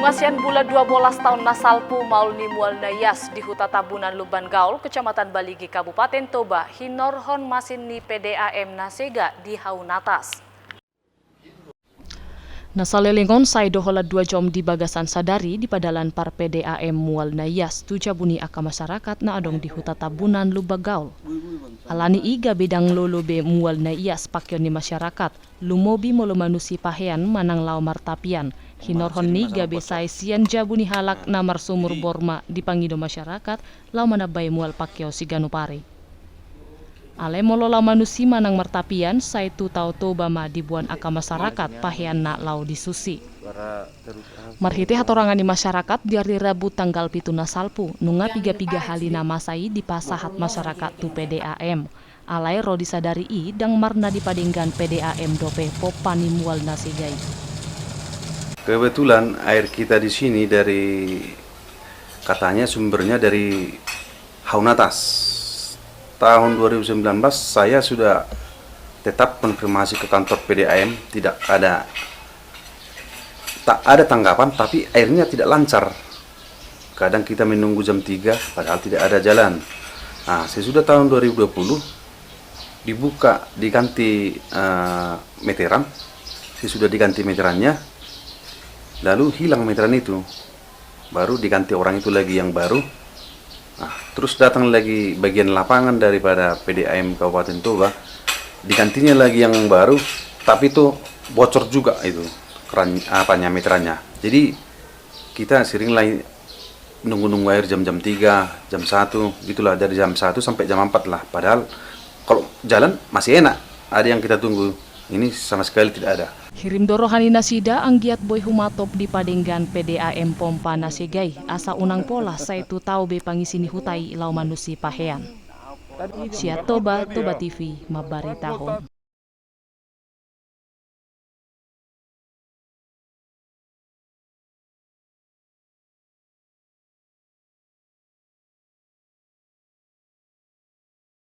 Ngasian bula 12 tahun nasalpu maul ni mual nayas di Huta Tabunan Luban Gaul, Kecamatan Baligi, Kabupaten Toba, hinorhon masin ni PDAM Nasega di Haun Atas. Nasalelingon say dohola 2 jom di bagasan sadari di padalan par PDAM mual nayas tujabuni aka masyarakat na adong di Huta Tabunan Luban Gaul. Alani iga bidang lolo be mual nayas pakyon ni masyarakat, lumobi molo manusi pahean manang lau martapian. Hinorhon ni gabe say sian jabuni halak namar sumur borma di pangido masyarakat lau manabay mual pakyo si ganupari. Ale molo lau manusi manang martapian say tu tau toba ma dibuan aka masyarakat pahean na lau disusi. Marhiti hatorangan di masyarakat di hari Rabu tanggal 7 nasalpu nunga 3 halina masai di pasahat masyarakat tu PDAM. Alai ro disadari i dang marna dipadinggan PDAM dope popani mual nasigai. Kebetulan air kita di sini katanya sumbernya dari Haun Atas. Tahun 2019 saya sudah tetap konfirmasi ke kantor PDAM, tak ada tanggapan, tapi airnya tidak lancar. Kadang kita menunggu jam 3 padahal tidak ada jalan. Nah, sesudah tahun 2020 diganti meteran, sesudah diganti meterannya lalu hilang meteran itu, baru diganti orang itu lagi yang baru. Nah, terus datang lagi bagian lapangan daripada PDAM Kabupaten Toba, digantinya lagi yang baru, tapi itu bocor juga itu meterannya. Jadi kita sering lagi nunggu air jam-jam 3, jam 1, gitulah, dari jam 1 sampai jam 4 lah. Padahal kalau jalan masih enak, ada yang kita tunggu. Ini sama sekali tidak ada. Hirim dorohani nasida anggiat boy humatop di padinggan PDAM pompa nasegai asa unang pola say tu tau be pangisini hutai lau manusi pahean. Sia Toba TV mabaritahon.